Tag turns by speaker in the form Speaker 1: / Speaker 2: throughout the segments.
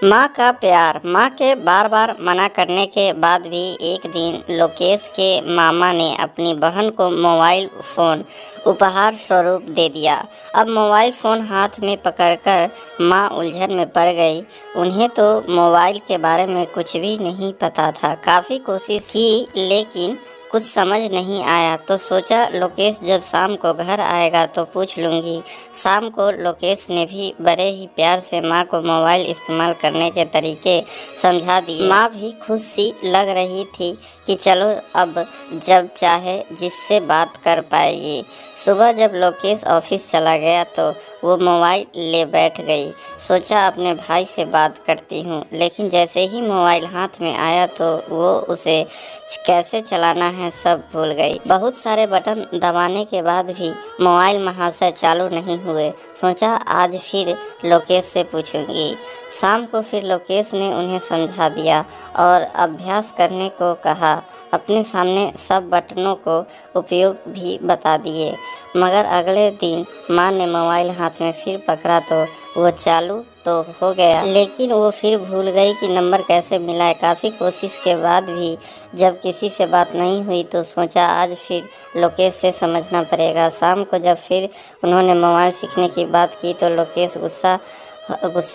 Speaker 1: माँ का प्यार। माँ के बार बार मना करने के बाद भी एक दिन लोकेश के मामा ने अपनी बहन को मोबाइल फ़ोन उपहार स्वरूप दे दिया। अब मोबाइल फ़ोन हाथ में पकड़कर माँ उलझन में पड़ गई। उन्हें तो मोबाइल के बारे में कुछ भी नहीं पता था। काफ़ी कोशिश की लेकिन कुछ समझ नहीं आया, तो सोचा लोकेश जब शाम को घर आएगा तो पूछ लूँगी। शाम को लोकेश ने भी बड़े ही प्यार से माँ को मोबाइल इस्तेमाल करने के तरीके समझा दिए। माँ भी खुश सी लग रही थी कि चलो अब जब चाहे जिससे बात कर पाएगी। सुबह जब लोकेश ऑफिस चला गया तो वो मोबाइल ले बैठ गई। सोचा अपने भाई से बात करती हूँ, लेकिन जैसे ही मोबाइल हाथ में आया तो वो उसे कैसे चलाना है सब भूल गई। बहुत सारे बटन दबाने के बाद भी मोबाइल महाशय चालू नहीं हुए। सोचा आज फिर लोकेश से पूछूंगी। शाम को फिर लोकेश ने उन्हें समझा दिया और अभ्यास करने को कहा। अपने सामने सब बटनों को उपयोग भी बता दिए, मगर अगले दिन माँ ने मोबाइल हाथ में फिर पकड़ा तो वो चालू तो हो गया, लेकिन वो फिर भूल गई कि नंबर कैसे मिलाए। काफ़ी कोशिश के बाद भी जब किसी से बात नहीं हुई तो सोचा आज फिर लोकेश से समझना पड़ेगा। शाम को जब फिर उन्होंने मोबाइल सीखने की बात की तो लोकेश गुस्सा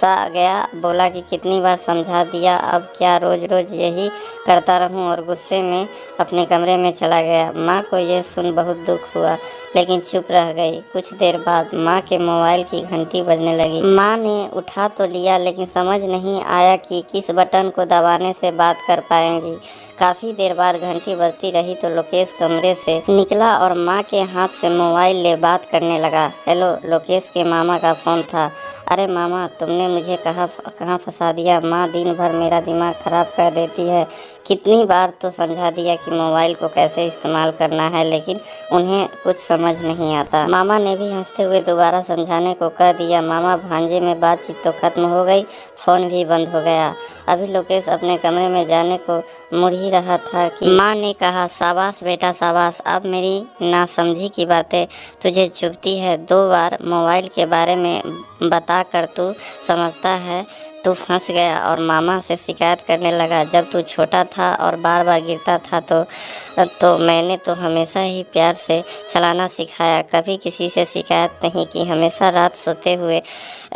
Speaker 1: आ गया। बोला कि कितनी बार समझा दिया, अब क्या रोज़ रोज़ यही करता रहूं, और गुस्से में अपने कमरे में चला गया। माँ को यह सुन बहुत दुख हुआ, लेकिन चुप रह गई। कुछ देर बाद माँ के मोबाइल की घंटी बजने लगी। माँ ने उठा तो लिया, लेकिन समझ नहीं आया कि किस बटन को दबाने से बात कर पाएंगी। काफ़ी देर बाद घंटी बजती रही तो लोकेश कमरे से निकला और माँ के हाथ से मोबाइल ले बात करने लगा। हेलो, लोकेश के मामा का फ़ोन था। अरे मामा, तुमने मुझे कहाँ फंसा दिया। माँ दिन भर मेरा दिमाग ख़राब कर देती है। कितनी बार तो समझा दिया कि मोबाइल को कैसे इस्तेमाल करना है, लेकिन उन्हें कुछ समझ नहीं आता। मामा ने भी हंसते हुए दोबारा समझाने को कह दिया। मामा भांजे में बातचीत तो खत्म हो गई, फ़ोन भी बंद हो गया। अभी लोकेश अपने कमरे में जाने को मुड़ ही रहा था कि माँ ने कहा, शाबाश बेटा शाबाश, अब मेरी नासमझी की बातें तुझे चुभती है। 2 बार मोबाइल के बारे में बता कर तू समझता है, तू फंस गया और मामा से शिकायत करने लगा। जब तू छोटा था और बार बार गिरता था तो मैंने तो हमेशा ही प्यार से चलाना सिखाया, कभी किसी से शिकायत नहीं की। हमेशा रात सोते हुए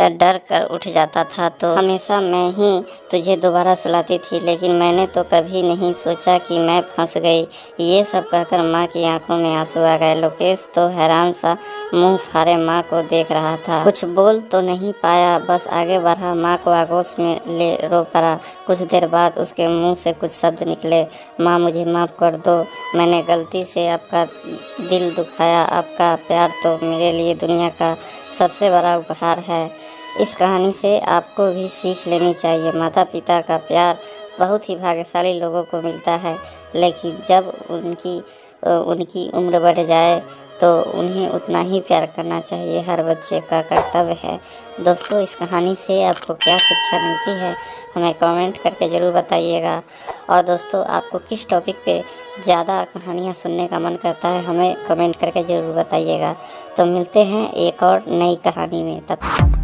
Speaker 1: डर कर उठ जाता था तो हमेशा मैं ही तुझे दोबारा सुलाती थी, लेकिन मैंने तो कभी नहीं सोचा कि मैं फंस गई। ये सब कहकर माँ की आंखों में आंसू आ गए। लोकेश तो हैरान सा मुंह फाड़े माँ को देख रहा था। कुछ बोल तो नहीं पाया, बस आगे बढ़ा। माँ को आगोश में ले रो पड़ा। कुछ देर बाद उसके मुंह से कुछ शब्द निकले, माँ मुझे माफ़ कर दो, मैंने गलती से आपका दिल दुखाया। आपका प्यार तो मेरे लिए दुनिया का सबसे बड़ा उपहार है। इस कहानी से आपको भी सीख लेनी चाहिए। माता पिता का प्यार बहुत ही भाग्यशाली लोगों को मिलता है, लेकिन जब उनकी उम्र बढ़ जाए तो उन्हें उतना ही प्यार करना चाहिए। हर बच्चे का कर्तव्य है। दोस्तों, इस कहानी से आपको क्या शिक्षा मिलती है हमें कमेंट करके ज़रूर बताइएगा। और दोस्तों, आपको किस टॉपिक पे ज़्यादा कहानियाँ सुनने का मन करता है हमें कमेंट करके ज़रूर बताइएगा। तो मिलते हैं एक और नई कहानी में, तब